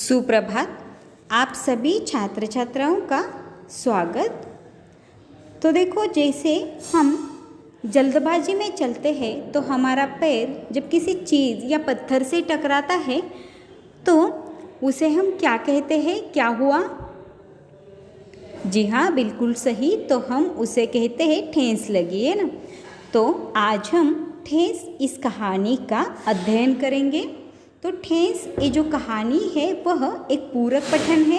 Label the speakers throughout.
Speaker 1: सुप्रभात। आप सभी छात्र छात्राओं का स्वागत। तो देखो, जैसे हम जल्दबाजी में चलते हैं तो हमारा पैर जब किसी चीज़ या पत्थर से टकराता है तो उसे हम क्या कहते हैं? क्या हुआ? जी हाँ, बिल्कुल सही। तो हम उसे कहते हैं ठेस लगी, है ना। तो आज हम ठेस इस कहानी का अध्ययन करेंगे। तो ठेस ये जो कहानी है वह एक पूरक पठन है।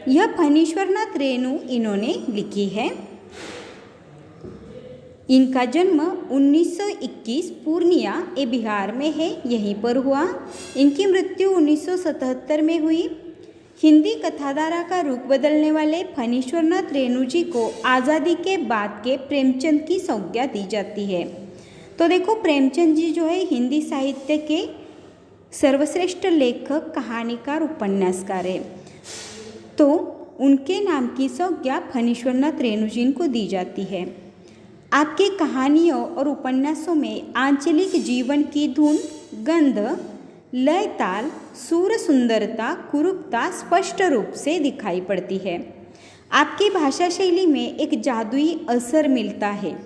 Speaker 1: यह फणीश्वरनाथ रेणु इन्होंने लिखी है। इनका जन्म 1921 पूर्णिया ए बिहार में है, यहीं पर हुआ। इनकी मृत्यु 1977 में हुई। हिंदी कथाधारा का रूप बदलने वाले फणीश्वरनाथ रेणु जी को आज़ादी के बाद के प्रेमचंद की संज्ञा दी जाती है। तो देखो, प्रेमचंद जी जो है हिंदी साहित्य के सर्वश्रेष्ठ लेखक, कहानीकार, उपन्यासकार है। तो उनके नाम की संज्ञा फणीश्वरनाथ रेणु जी को दी जाती है। आपके कहानियों और उपन्यासों में आंचलिक जीवन की धुन, गंध, लय, ताल, सुर, सुंदरता, कुरूपता स्पष्ट रूप से दिखाई पड़ती है। आपकी भाषा शैली में एक जादुई असर मिलता है।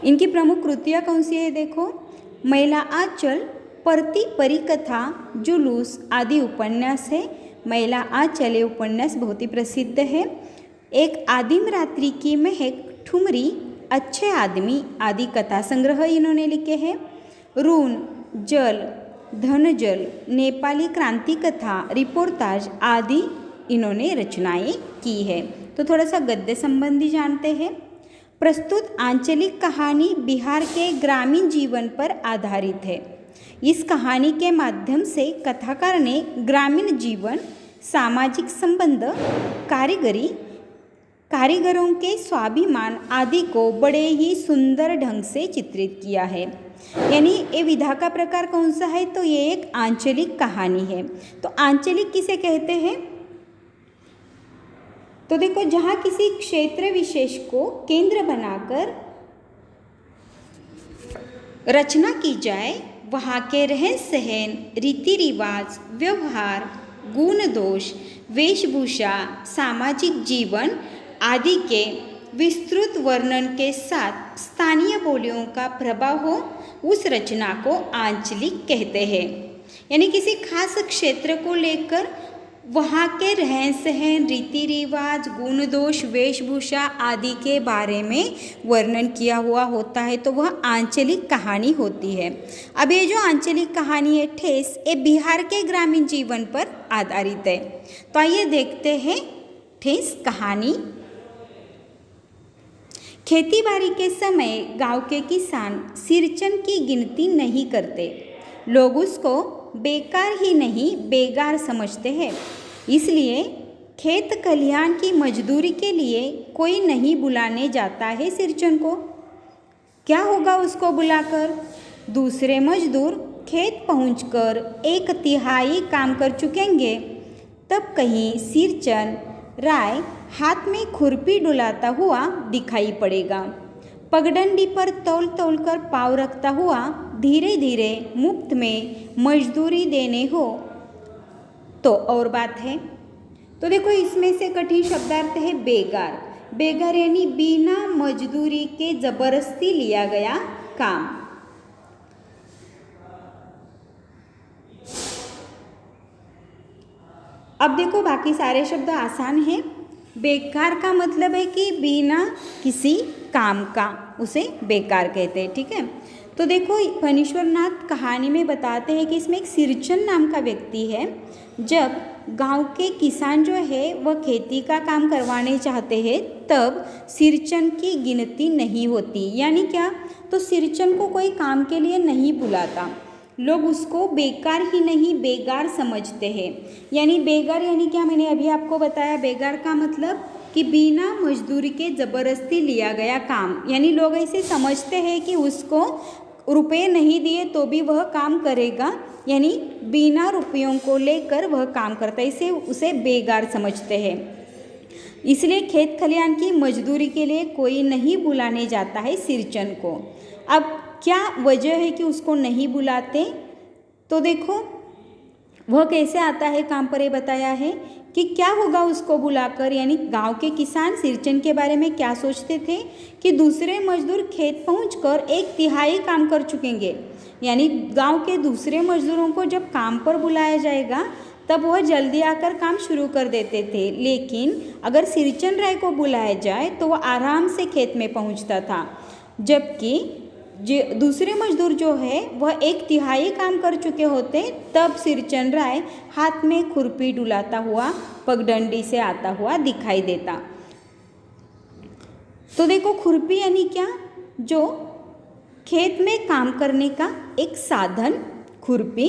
Speaker 1: इनकी प्रमुख कृतियाँ कौन सी है? देखो, महिला आंचल, परती परिकथा, जुलूस आदि उपन्यास है। महिला आंचल ये उपन्यास बहुत ही प्रसिद्ध है। एक आदिम रात्रि की महक, ठुमरी, अच्छे आदमी आदि कथा संग्रह इन्होंने लिखे हैं। ऋण, जल, धन जल, नेपाली क्रांति कथा, रिपोर्टाज आदि इन्होंने रचनाएं की है। तो थोड़ा सा गद्य संबंधी जानते हैं। प्रस्तुत आंचलिक कहानी बिहार के ग्रामीण जीवन पर आधारित है। इस कहानी के माध्यम से कथाकार ने ग्रामीण जीवन, सामाजिक संबंध, कारीगरों के स्वाभिमान आदि को बड़े ही सुंदर ढंग से चित्रित किया है। यानी ये विधा का प्रकार कौन सा है? तो ये एक आंचलिक कहानी है। तो आंचलिक किसे कहते हैं? तो देखो, जहाँ किसी क्षेत्र विशेष को केंद्र बनाकर रचना की जाए, वहाँ के रहन सहन, रीति रिवाज, व्यवहार, गुण दोष, वेशभूषा, सामाजिक जीवन आदि के विस्तृत वर्णन के साथ स्थानीय बोलियों का प्रभाव हो, उस रचना को आंचलिक कहते हैं। यानी किसी खास क्षेत्र को लेकर वहाँ के रहन सहन, रीति रिवाज, गुण दोष, वेशभूषा आदि के बारे में वर्णन किया हुआ होता है, तो वह आंचलिक कहानी होती है। अब ये जो आंचलिक कहानी है ठेस, ये बिहार के ग्रामीण जीवन पर आधारित है। तो आइए देखते हैं ठेस कहानी। खेतीबाड़ी के समय गांव के किसान सिरचन की गिनती नहीं करते। लोग उसको बेकार ही नहीं, बेगार समझते हैं। इसलिए खेत खलिहान की मजदूरी के लिए कोई नहीं बुलाने जाता है सिरचन को। क्या होगा उसको बुलाकर? दूसरे मजदूर खेत पहुंचकर 1/3 काम कर चुकेंगे, तब कहीं सिरचन राय हाथ में खुरपी डुलाता हुआ दिखाई पड़ेगा। पगडंडी पर तौल तौल कर पाँव रखता हुआ धीरे धीरे मुफ्त में मजदूरी देने हो तो और बात है। तो देखो, इसमें से कठिन शब्दार्थ है बेगार। बेगार यानी बिना मजदूरी के जबरदस्ती लिया गया काम। अब देखो, बाकी सारे शब्द आसान हैं। बेकार का मतलब है कि बिना किसी काम का उसे बेकार कहते हैं, ठीक है। तो देखो, फणीश्वरनाथ कहानी में बताते हैं कि इसमें एक सिरचन नाम का व्यक्ति है। जब गांव के किसान जो है वह खेती का काम करवाने चाहते हैं, तब सिरचन की गिनती नहीं होती। यानी क्या? तो सिरचन को कोई काम के लिए नहीं बुलाता। लोग उसको बेकार ही नहीं, बेगार समझते हैं। यानी बेगार यानी क्या? मैंने अभी आपको बताया, बेगार का मतलब कि बिना मजदूरी के ज़बरदस्ती लिया गया काम। यानी लोग ऐसे समझते हैं कि उसको रुपए नहीं दिए तो भी वह काम करेगा, यानी बिना रुपयों को लेकर वह काम करता है, इसे उसे बेगार समझते हैं। इसलिए खेत खलिहान की मजदूरी के लिए कोई नहीं बुलाने जाता है सिरचन को। अब क्या वजह है कि उसको नहीं बुलाते? तो देखो, वह कैसे आता है काम पर, ये बताया है कि क्या होगा उसको बुलाकर, यानी गांव के किसान सिरचन के बारे में क्या सोचते थे कि दूसरे मजदूर खेत पहुंचकर 1/3 काम कर चुकेंगे। यानी गांव के दूसरे मजदूरों को जब काम पर बुलाया जाएगा तब वह जल्दी आकर काम शुरू कर देते थे, लेकिन अगर सिरचन राय को बुलाया जाए तो वह आराम से खेत में पहुंचता था, जबकि दूसरे मजदूर जो है वह 1/3 काम कर चुके होते। तब सिरचन राय हाथ में खुरपी डुलाता हुआ पगडंडी से आता हुआ दिखाई देता। तो देखो, खुरपी यानी क्या, जो खेत में काम करने का एक साधन खुरपी।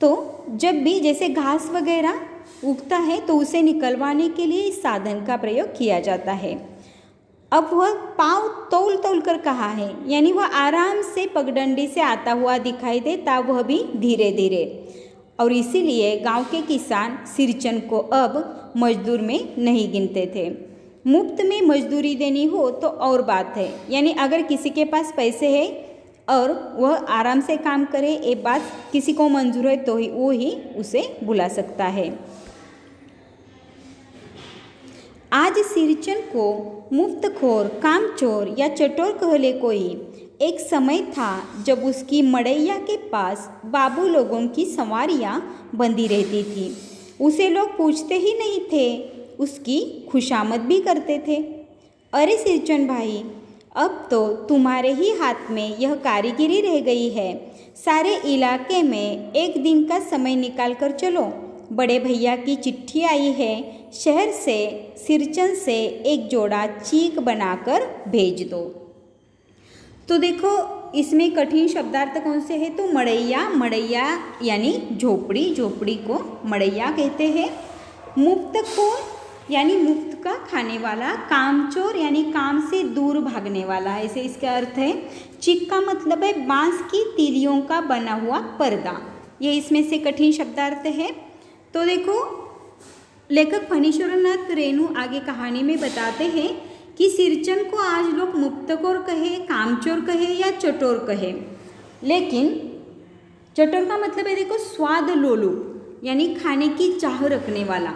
Speaker 1: तो जब भी जैसे घास वगैरह उगता है तो उसे निकलवाने के लिए इस साधन का प्रयोग किया जाता है। अब वह पाँव तौल तौल कर कहा है, यानी वह आराम से पगडंडी से आता हुआ दिखाई देता, वह भी धीरे धीरे। और इसीलिए गांव के किसान सिरचन को अब मजदूर में नहीं गिनते थे। मुफ्त में मजदूरी देनी हो तो और बात है, यानी अगर किसी के पास पैसे है और वह आराम से काम करे, ये बात किसी को मंजूर है तो ही वो ही उसे बुला सकता है। आज सिरचन को मुफ्तखोर, कामचोर या चटोर कह ले कोई। एक समय था जब उसकी मड़ैया के पास बाबू लोगों की सवारियां बंधी रहती थी। उसे लोग पूछते ही नहीं थे, उसकी खुशामद भी करते थे। अरे सिरचन भाई, अब तो तुम्हारे ही हाथ में यह कारीगिरी रह गई है। सारे इलाके में एक दिन का समय निकाल कर चलो। बड़े भैया की चिट्ठी आई है, शहर से सिरचन से एक जोड़ा चीक बनाकर भेज दो। तो देखो, इसमें कठिन शब्दार्थ कौन से है, तो मड़ैया, मड़ैया यानी झोपड़ी, झोपड़ी को मड़ैया कहते हैं। मुफ्तखोर यानी मुफ्त का खाने वाला, कामचोर यानी काम से दूर भागने वाला, ऐसे इसका अर्थ है। चीक का मतलब है बांस की तीलियों का बना हुआ पर्दा। ये इसमें से कठिन शब्दार्थ है। तो देखो, लेखक फणीश्वरनाथ रेणु आगे कहानी में बताते हैं कि सिरचन को आज लोग मुफ्तखोर कहे, कामचोर कहे या चटोर कहे, लेकिन चटोर का मतलब है देखो स्वाद लोलुप, यानी खाने की चाह रखने वाला।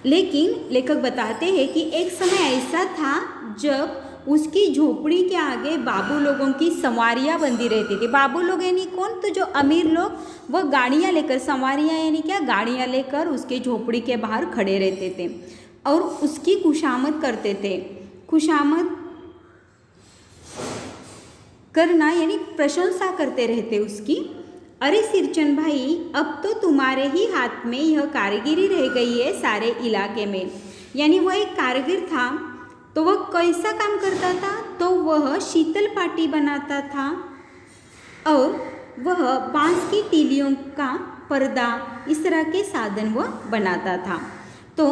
Speaker 1: लेकिन लेखक बताते हैं कि एक समय ऐसा था जब उसकी झोपड़ी के आगे बाबू लोगों की सवारियां बंधी रहती थी। बाबू लोग यानी कौन, तो जो अमीर लोग, वह गाड़ियां लेकर, सवारियां यानी क्या, गाड़ियां लेकर उसके झोपड़ी के बाहर खड़े रहते थे और उसकी खुशामद करते थे। खुशामद करना यानी प्रशंसा करते रहते उसकी। अरे सिरचन भाई, अब तो तुम्हारे ही हाथ में यह कारीगिरी रह गई है सारे इलाके में। यानी वह एक कारीगर था। तो वह कैसा काम करता था, तो वह शीतल पाटी बनाता था और वह बांस की तीलियों का पर्दा, इस तरह के साधन वह बनाता था। तो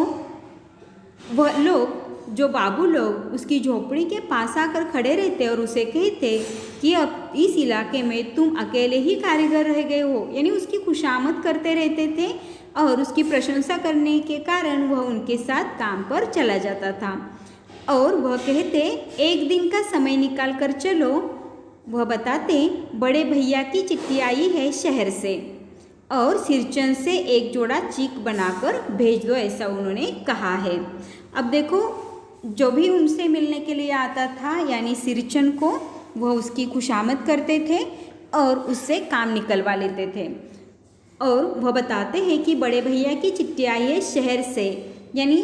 Speaker 1: वह लोग, जो बाबू लोग उसकी झोपड़ी के पास आकर खड़े रहते और उसे कहते कि अब इस इलाके में तुम अकेले ही कारीगर रह गए हो, यानी उसकी खुशामद करते रहते थे और उसकी प्रशंसा करने के कारण वह उनके साथ काम पर चला जाता था। और वह कहते, एक दिन का समय निकाल कर चलो। वह बताते, बड़े भैया की चिट्ठी आई है शहर से और सिरचन से एक जोड़ा चीक बनाकर भेज दो, ऐसा उन्होंने कहा है। अब देखो, जो भी उनसे मिलने के लिए आता था यानी सिरचन को, वह उसकी खुशामद करते थे और उससे काम निकलवा लेते थे। और वह बताते हैं कि बड़े भैया की चिट्ठी आई है शहर से, यानी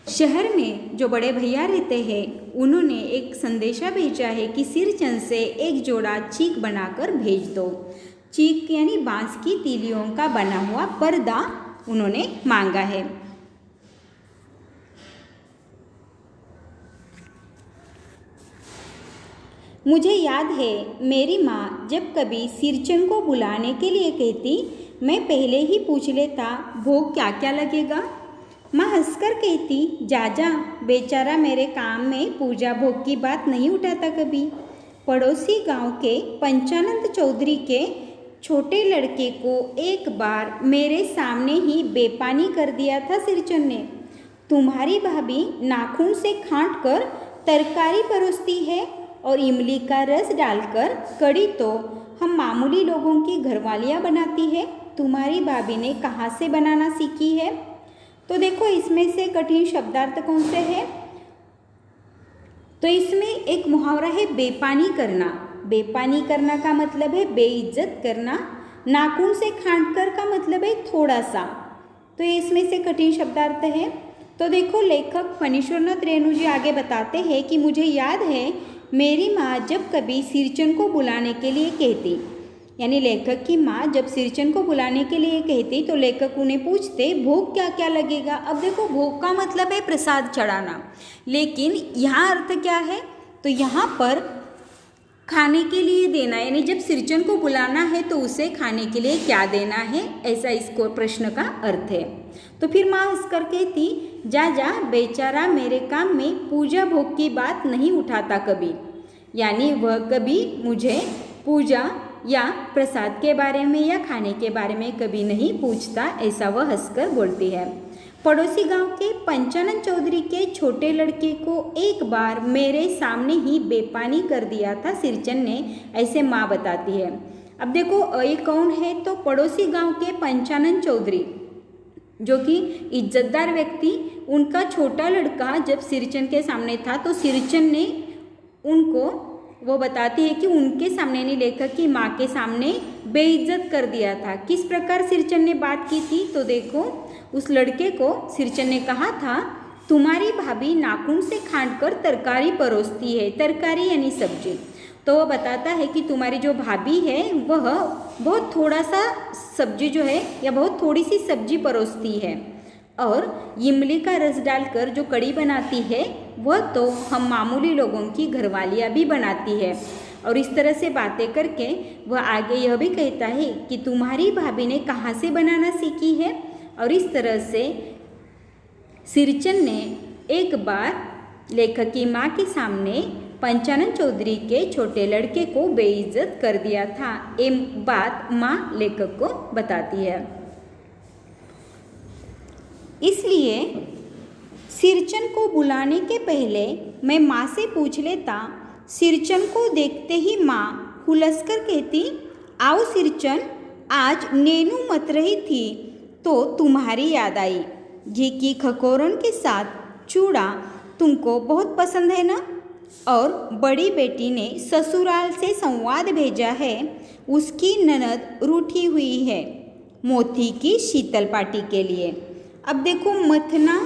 Speaker 1: शहर में जो बड़े भैया रहते हैं उन्होंने एक संदेशा भेजा है कि सिरचन से एक जोड़ा चीक बनाकर भेज दो। चीक यानी बांस की तीलियों का बना हुआ पर्दा उन्होंने मांगा है। मुझे याद है मेरी माँ जब कभी सिरचन को बुलाने के लिए कहती, मैं पहले ही पूछ लेता भोग क्या क्या लगेगा। माँ हंसकर कहती, जा जा, बेचारा मेरे काम में पूजा भोग की बात नहीं उठाता कभी। पड़ोसी गांव के पंचानंद चौधरी के छोटे लड़के को एक बार मेरे सामने ही बेपानी कर दिया था सिरचन ने। तुम्हारी भाभी नाखून से खांट कर तरकारी परोसती है और इमली का रस डालकर कड़ी तो हम मामूली लोगों की घरवालियाँ बनाती है, तुम्हारी भाभी ने कहाँ से बनाना सीखी है। तो देखो इसमें से कठिन शब्दार्थ कौन से है। तो इसमें एक मुहावरा है बेपानी करना। बेपानी करना का मतलब है बेइज्जत करना। नाखून से खांड कर का मतलब है थोड़ा सा। तो ये इसमें से कठिन शब्दार्थ है। तो देखो लेखक फणीश्वरनाथ रेणु जी आगे बताते हैं कि मुझे याद है मेरी माँ जब कभी सिरचन को बुलाने के लिए कहती, यानी लेखक की माँ जब सिरचन को बुलाने के लिए कहती तो लेखक उन्हें पूछते भोग क्या क्या लगेगा। अब देखो भोग का मतलब है प्रसाद चढ़ाना, लेकिन यहाँ अर्थ क्या है, तो यहाँ पर खाने के लिए देना, यानी जब सिरचन को बुलाना है तो उसे खाने के लिए क्या देना है, ऐसा इसको प्रश्न का अर्थ है। तो फिर माँ हंसकर कहती जा जा बेचारा मेरे काम में पूजा भोग की बात नहीं उठाता कभी, यानी वह कभी मुझे पूजा या प्रसाद के बारे में या खाने के बारे में कभी नहीं पूछता, ऐसा वह हंसकर बोलती है। पड़ोसी गांव के पंचानन चौधरी के छोटे लड़के को एक बार मेरे सामने ही बेपानी कर दिया था सिरचन ने, ऐसे माँ बताती है। अब देखो ये कौन है, तो पड़ोसी गांव के पंचानन चौधरी जो कि इज्जतदार व्यक्ति, उनका छोटा लड़का जब सिरचन के सामने था तो सिरचन ने उनको, वो बताती है कि उनके सामने यानी लेखक की माँ के सामने बेइज्जत कर दिया था। किस प्रकार सिरचन ने बात की थी, तो देखो उस लड़के को सिरचन ने कहा था तुम्हारी भाभी नाखून से खांड कर तरकारी परोसती है। तरकारी यानी सब्जी। तो वो बताता है कि तुम्हारी जो भाभी है वह बहुत थोड़ा सा सब्जी जो है या बहुत थोड़ी सी सब्जी परोसती है, और इमली का रस डालकर जो कड़ी बनाती है वह तो हम मामूली लोगों की घरवालियाँ भी बनाती है। और इस तरह से बातें करके वह आगे यह भी कहता है कि तुम्हारी भाभी ने कहाँ से बनाना सीखी है। और इस तरह से सिरचन ने एक बार लेखक की माँ के सामने पंचानन चौधरी के छोटे लड़के को बेइज्जत कर दिया था। ये बात माँ लेखक को बताती है। इसलिए सिरचन को बुलाने के पहले मैं माँ से पूछ लेता। सिरचन को देखते ही माँ हुलसकर कहती आओ सिरचन, आज नैनू मत रही थी तो तुम्हारी याद आई। घी की खकोरन के साथ चूड़ा तुमको बहुत पसंद है ना। और बड़ी बेटी ने ससुराल से संवाद भेजा है, उसकी ननद रूठी हुई है मोती की शीतल पार्टी के लिए। अब देखो मथना,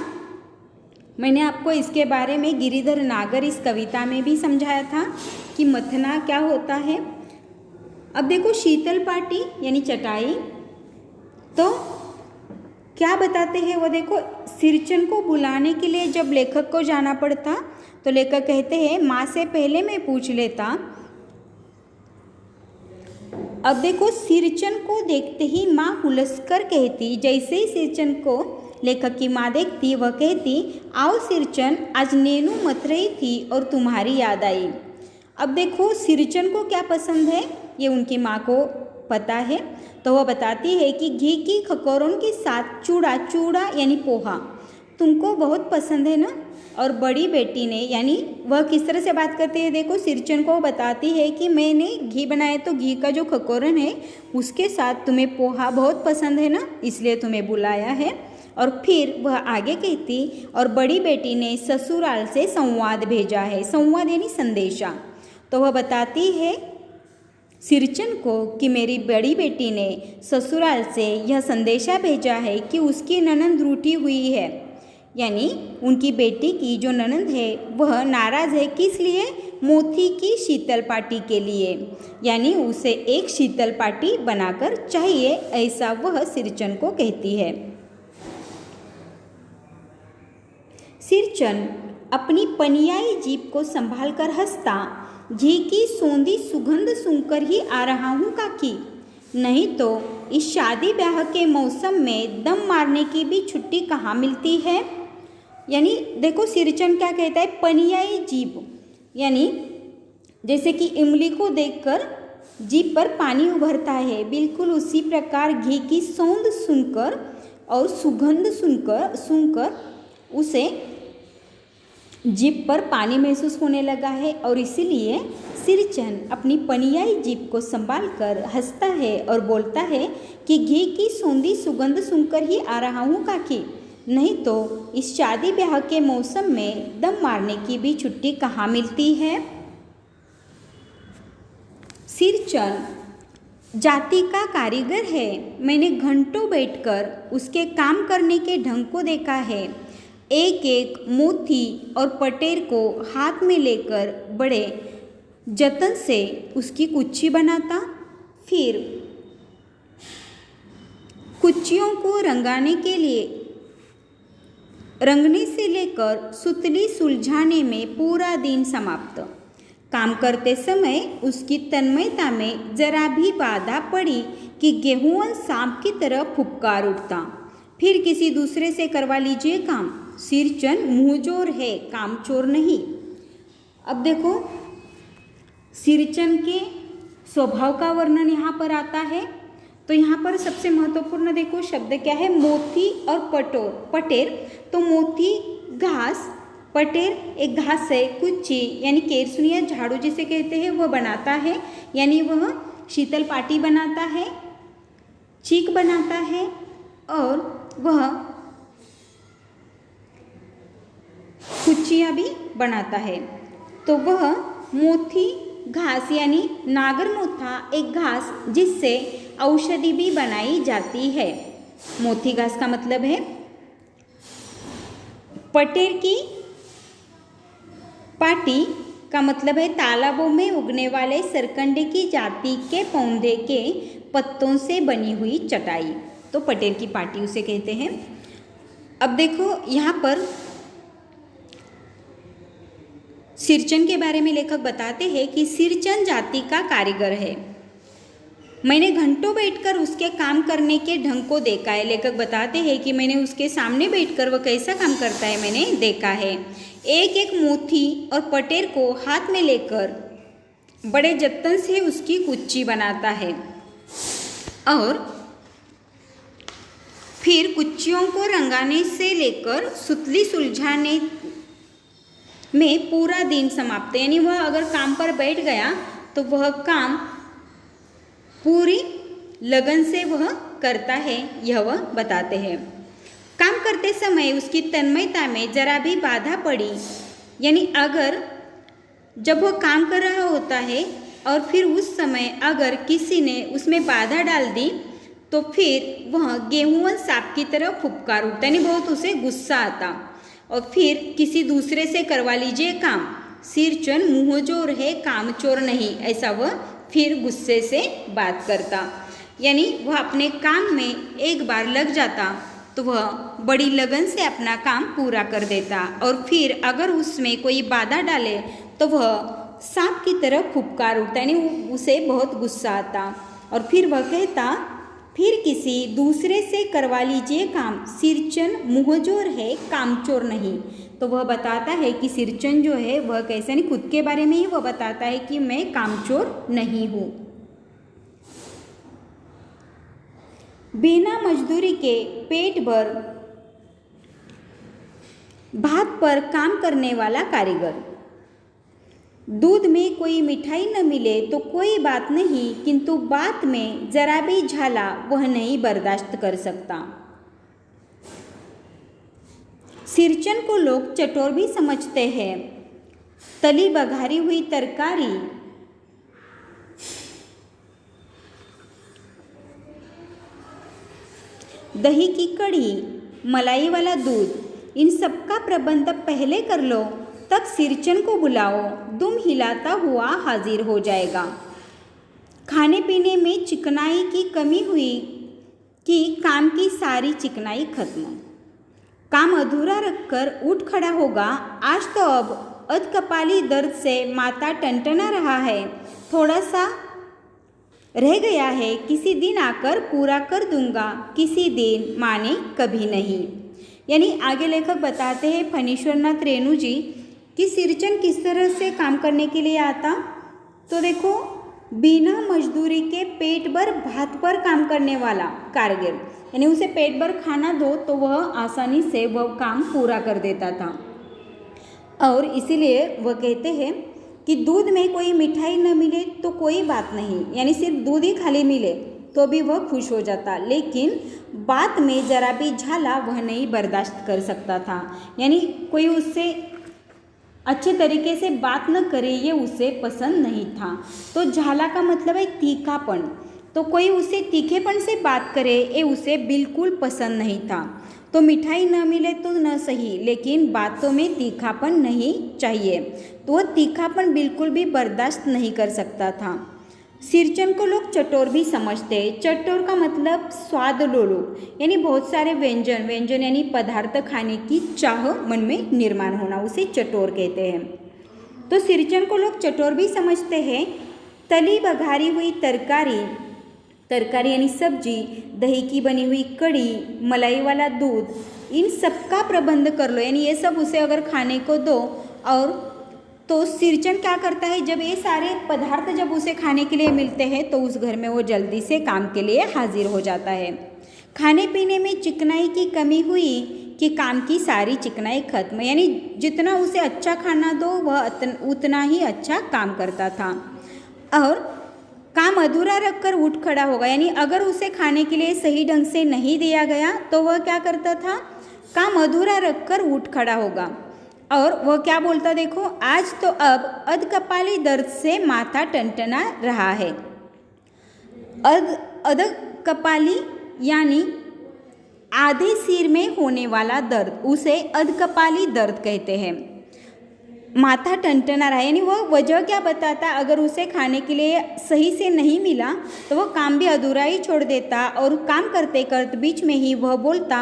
Speaker 1: मैंने आपको इसके बारे में गिरिधर नागर इस कविता में भी समझाया था कि मथना क्या होता है। अब देखो शीतल पार्टी यानी चटाई, तो क्या बताते हैं वो देखो, सिरचन को बुलाने के लिए जब लेखक को जाना पड़ता तो लेखक कहते हैं माँ से पहले मैं पूछ लेता। अब देखो सिरचन को देखते ही माँ हुलसकर कहती, जैसे ही सिरचन को लेखक की माँ देखती वह कहती आओ सिरचन, आज नैनू मत रही थी और तुम्हारी याद आई। अब देखो सिरचन को क्या पसंद है ये उनकी माँ को पता है, तो वह बताती है कि घी की खकोरों के साथ चूड़ा, चूड़ा यानी पोहा तुमको बहुत पसंद है ना। और बड़ी बेटी ने, यानी वह किस तरह से बात करती है, देखो सिरचन को बताती है कि मैंने घी बनाया तो घी का जो खकोरन है उसके साथ तुम्हें पोहा बहुत पसंद है ना, इसलिए तुम्हें बुलाया है। और फिर वह आगे कहती और बड़ी बेटी ने ससुराल से संवाद भेजा है। संवाद यानी संदेशा। तो वह बताती है सिरचन को कि मेरी बड़ी बेटी ने ससुराल से यह संदेशा भेजा है कि उसकी ननद रूठी हुई है, यानी उनकी बेटी की जो ननद है वह नाराज़ है। किस लिए? मोती की शीतल पार्टी के लिए, यानी उसे एक शीतल पार्टी बनाकर चाहिए, ऐसा वह सिरचन को कहती है। सिरचन अपनी पनियाई जीभ को संभाल कर हंसता, घी की सौंधी सुगंध सुनकर ही आ रहा हूँ काकी, नहीं तो इस शादी ब्याह के मौसम में दम मारने की भी छुट्टी कहाँ मिलती है। यानी देखो सिरचन क्या कहता है, पनियाई जीभ, यानी जैसे कि इमली को देखकर जीभ पर पानी उभरता है, बिल्कुल उसी प्रकार घी की सौंध सुनकर और सुगंध सुनकर उसे जीभ पर पानी महसूस होने लगा है और इसीलिए सिरचन अपनी पनियाई जीभ को संभाल कर हंसता है और बोलता है कि घी की सौंधी सुगंध सुनकर ही आ रहा हूँ काकी, नहीं तो इस शादी ब्याह के मौसम में दम मारने की भी छुट्टी कहाँ मिलती है। सिरचन जाति का कारीगर है। मैंने घंटों बैठकर उसके काम करने के ढंग को देखा है। एक एक मोती और पटेर को हाथ में लेकर बड़े जतन से उसकी कुच्ची बनाता, फिर कुच्चियों को रंगाने के लिए रंगने से लेकर सुतली सुलझाने में पूरा दिन समाप्त। काम करते समय उसकी तन्मयता में जरा भी बाधा पड़ी कि गेहूं सांप की तरह फुफकार उठता। फिर किसी दूसरे से करवा लीजिए काम। सिरचन मुंहजोर है, कामचोर नहीं। अब देखो सिरचन के स्वभाव का वर्णन यहाँ पर आता है। तो यहाँ पर सबसे महत्वपूर्ण देखो शब्द क्या है, मोती और पटेर। तो मोती घास, पटेर एक घास है, कुच्ची यानी केरसुनी या झाड़ू जिसे कहते हैं वह बनाता है, यानी वह शीतल पाटी बनाता है, चीक बनाता है और वह कुच्चियाँ भी बनाता है। तो वह मोती घास यानी नागरमोथा एक घास जिससे औषधि भी बनाई जाती है। मोती घास का मतलब है। पटेर की पाटी का मतलब है तालाबों में उगने वाले सरकंडे की जाति के पौधे के पत्तों से बनी हुई चटाई। तो पटेर की पाटी उसे कहते हैं। अब देखो यहाँ पर सिरचन के बारे में लेखक बताते हैं कि सिरचन जाति का कारीगर है। मैंने घंटों बैठकर उसके काम करने के ढंग को देखा है। लेखक बताते हैं कि मैंने उसके सामने बैठकर वह कैसा काम करता है मैंने देखा है। एक एक मोती और पटेर को हाथ में लेकर बड़े जतन से उसकी कुच्ची बनाता है और फिर कुच्चियों को रंगाने से लेकर सुतली सुलझाने में पूरा दिन समाप्त। यानी वह अगर काम पर बैठ गया तो वह काम पूरी लगन से वह करता है, यह वह बताते हैं। काम करते समय उसकी तन्मयता में जरा भी बाधा पड़ी, यानी अगर जब वह काम कर रहा होता है और फिर उस समय अगर किसी ने उसमें बाधा डाल दी तो फिर वह गेहूं सांप की तरह फुफकार उठता, यानी बहुत उसे गुस्सा आता और फिर किसी दूसरे से करवा लीजिए काम। सिरचन मुंहजोर है, कामचोर नहीं, ऐसा वह फिर गुस्से से बात करता। यानी वह अपने काम में एक बार लग जाता तो वह बड़ी लगन से अपना काम पूरा कर देता और फिर अगर उसमें कोई बाधा डाले तो वह सांप की तरह फुफकार उठता, यानी उसे बहुत गुस्सा आता और फिर वह कहता फिर किसी दूसरे से करवा लीजिए काम। सिरचन मुंहजोर है, कामचोर नहीं। तो वह बताता है कि सिरचन जो है वह कैसे, नहीं खुद के बारे में ही वह बताता है कि मैं कामचोर नहीं हूँ। बिना मजदूरी के पेट भर भात पर काम करने वाला कारीगर। दूध में कोई मिठाई न मिले तो कोई बात नहीं, किंतु बात में जरा भी झाला वह नहीं बर्दाश्त कर सकता। सिरचन को लोग चटोर भी समझते हैं। तली बघारी हुई तरकारी, दही की कढ़ी, मलाई वाला दूध, इन सब का प्रबंध पहले कर लो, तक सिरचन को बुलाओ, दुम हिलाता हुआ हाजिर हो जाएगा। खाने पीने में चिकनाई की कमी हुई कि काम की सारी चिकनाई खत्म। काम अधूरा रखकर उठ खड़ा होगा। आज तो अब अधकपाली दर्द से माथा टनटना रहा है, थोड़ा सा रह गया है, किसी दिन आकर पूरा कर दूंगा, किसी दिन माने कभी नहीं। यानी आगे लेखक बताते हैं फणीश्वरनाथ रेणु जी कि सिरचन किस तरह से काम करने के लिए आता। तो देखो, बिना मजदूरी के पेट भर भात पर काम करने वाला कारीगर, यानी उसे पेट भर खाना दो तो वह आसानी से वह काम पूरा कर देता था। और इसीलिए वह कहते हैं कि दूध में कोई मिठाई न मिले तो कोई बात नहीं, यानी सिर्फ दूध ही खाली मिले तो भी वह खुश हो जाता, लेकिन बात में जरा भी झाला वह नहीं बर्दाश्त कर सकता था। यानी कोई उससे अच्छे तरीके से बात न करे ये उसे पसंद नहीं था। तो झाला का मतलब है तीखापन, तो कोई उसे तीखेपन से बात करे ये उसे बिल्कुल पसंद नहीं था। तो मिठाई न मिले तो न सही, लेकिन बातों में तीखापन नहीं चाहिए, तो वह तीखापन बिल्कुल भी बर्दाश्त नहीं कर सकता था। सिरचन को लोग चटोर भी समझते हैं। चटोर का मतलब स्वाद लोलू, यानी बहुत सारे व्यंजन यानी पदार्थ खाने की चाह मन में निर्माण होना, उसे चटोर कहते हैं। तो सिरचन को लोग चटोर भी समझते हैं। तली बघारी हुई तरकारी यानी सब्जी, दही की बनी हुई कड़ी, मलाई वाला दूध, इन सब का प्रबंध कर लो, यानी ये सब उसे अगर खाने को दो। और तो सिरचन क्या करता है, जब ये सारे पदार्थ जब उसे खाने के लिए मिलते हैं तो उस घर में वो जल्दी से काम के लिए हाजिर हो जाता है। खाने पीने में चिकनाई की कमी हुई कि काम की सारी चिकनाई खत्म, यानी जितना उसे अच्छा खाना दो वह उतना ही अच्छा काम करता था। और काम अधूरा रखकर उठ खड़ा होगा, यानी अगर उसे खाने के लिए सही ढंग से नहीं दिया गया तो वह क्या करता था, काम अधूरा रखकर उठ खड़ा होगा। और वह क्या बोलता, देखो आज तो अब अधकपाली दर्द से माथा टनटना रहा है। अधकपाली यानी आधे सिर में होने वाला दर्द, उसे अधकपाली दर्द कहते हैं। माथा टनटना रहा, यानी वह वजह क्या बताता, अगर उसे खाने के लिए सही से नहीं मिला तो वह काम भी अधूरा ही छोड़ देता, और काम करते करते बीच में ही वह बोलता,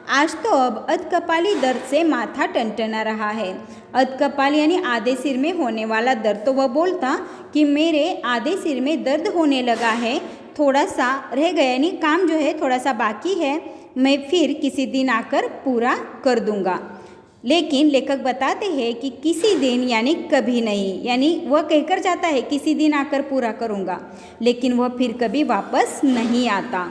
Speaker 1: आज तो अब अधकपाली दर्द से माथा टनटना रहा है। अधकपाली यानी आधे सिर में होने वाला दर्द, तो वह बोलता कि मेरे आधे सिर में दर्द होने लगा है, थोड़ा सा रह गया, यानी काम जो है थोड़ा सा बाकी है, मैं फिर किसी दिन आकर पूरा कर दूंगा। लेकिन लेखक बताते हैं कि किसी दिन यानी कभी नहीं, यानी वह कहकर जाता है किसी दिन आकर पूरा करूँगा, लेकिन वह फिर कभी वापस नहीं आता।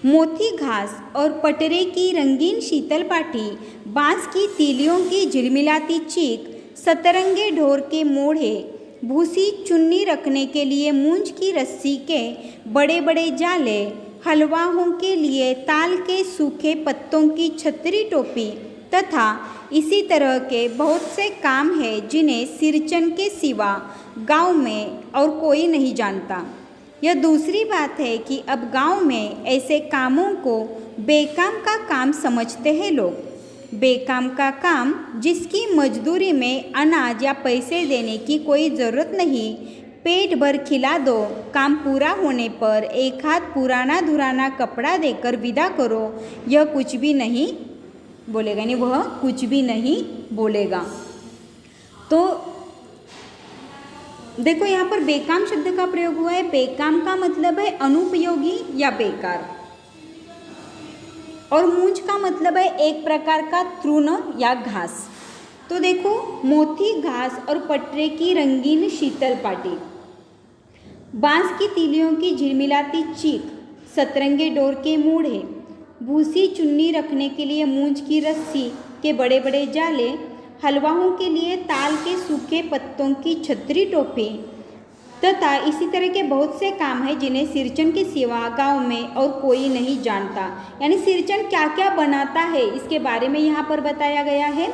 Speaker 1: मोती घास और पटरे की रंगीन शीतल पाटी, बांस की तीलियों की झिलमिलाती चीख, सतरंगे ढोर के मोढ़े, भूसी चुन्नी रखने के लिए मूंज की रस्सी के बड़े बड़े जाले, हलवाओं के लिए ताल के सूखे पत्तों की छतरी टोपी तथा इसी तरह के बहुत से काम हैं जिन्हें सिरचन के सिवा गांव में और कोई नहीं जानता। यह दूसरी बात है कि अब गांव में ऐसे कामों को बेकाम का काम समझते हैं लोग। बेकाम का काम जिसकी मजदूरी में अनाज या पैसे देने की कोई ज़रूरत नहीं, पेट भर खिला दो, काम पूरा होने पर एक हाथ पुराना धुराना कपड़ा देकर विदा करो, यह कुछ भी नहीं बोलेगा, यानी वह कुछ भी नहीं बोलेगा। तो देखो यहाँ पर बेकाम शब्द का प्रयोग हुआ है। बेकाम का मतलब है अनुपयोगी या बेकार, और मूंज का मतलब है एक प्रकार का तृण या घास। तो देखो मोती घास और पटरे की रंगीन शीतल पाटी, बांस की तीलियों की झिलमिलाती चीख, सतरंगे डोर के मूढ़े, भूसी चुन्नी रखने के लिए मूंज की रस्सी के बड़े बड़े जाले, हलवाओं के लिए ताल के सूखे पत्तों की छतरी टोपी तथा इसी तरह के बहुत से काम हैं जिन्हें सिरचन के सिवा गांव में और कोई नहीं जानता। यानी सिरचन क्या क्या बनाता है इसके बारे में यहाँ पर बताया गया है।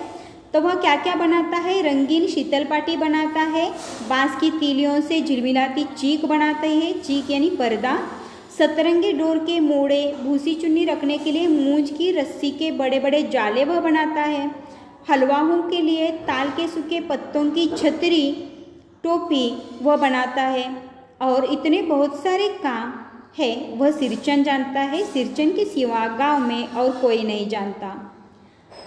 Speaker 1: तो वह क्या क्या बनाता है, रंगीन शीतल पाटी बनाता है, बांस की तीलियों से झिलमिलाती चीख बनाते हैं, चीख यानी पर्दा, सतरंगी डोर के मोड़े, भूसी चुन्नी रखने के लिए मूंज की रस्सी के बड़े बड़े जाले वह बनाता है, हलवाओं के लिए ताल के सूखे पत्तों की छतरी टोपी वह बनाता है, और इतने बहुत सारे काम है वह सिरचन जानता है। सिरचन के सिवा गांव में और कोई नहीं जानता।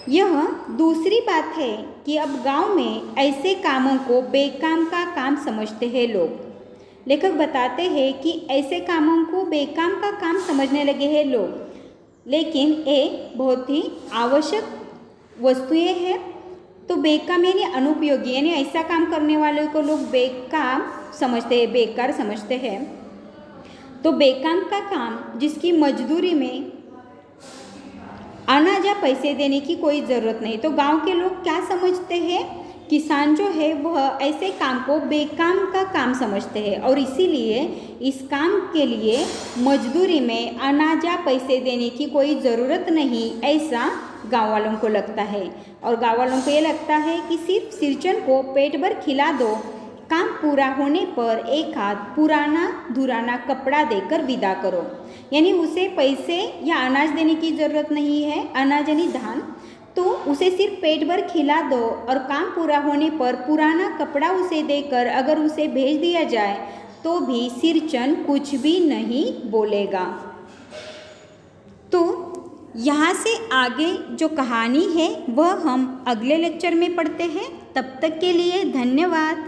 Speaker 1: यह दूसरी बात है कि अब गांव में ऐसे कामों को बेकाम का काम समझते हैं लोग। लेखक बताते हैं कि ऐसे कामों को बेकाम का काम समझने लगे हैं लोग, लेकिन ये बहुत ही आवश्यक वस्तुएं हैं। तो बेकाम यानी अनुपयोगी, यानी ऐसा काम करने वाले को लोग बेकाम समझते हैं, बेकार समझते हैं। तो बेकाम का काम जिसकी मजदूरी में अनाज या पैसे देने की कोई ज़रूरत नहीं। तो गांव के लोग क्या समझते हैं, किसान जो है वह ऐसे काम को बेकाम का काम समझते हैं और इसीलिए इस काम के लिए मजदूरी में अनाज या पैसे देने की कोई ज़रूरत नहीं, ऐसा गांव वालों को लगता है। और गांव वालों को ये लगता है कि सिर्फ सिरचन को पेट भर खिला दो, काम पूरा होने पर एक हाथ पुराना धुराना कपड़ा देकर विदा करो। यानी उसे पैसे या अनाज देने की ज़रूरत नहीं है, अनाज यानी धान, तो उसे सिर्फ पेट भर खिला दो और काम पूरा होने पर पुराना कपड़ा उसे देकर अगर उसे भेज दिया जाए तो भी सिरचन कुछ भी नहीं बोलेगा। तो यहाँ से आगे जो कहानी है वह हम अगले लेक्चर में पढ़ते हैं। तब तक के लिए धन्यवाद।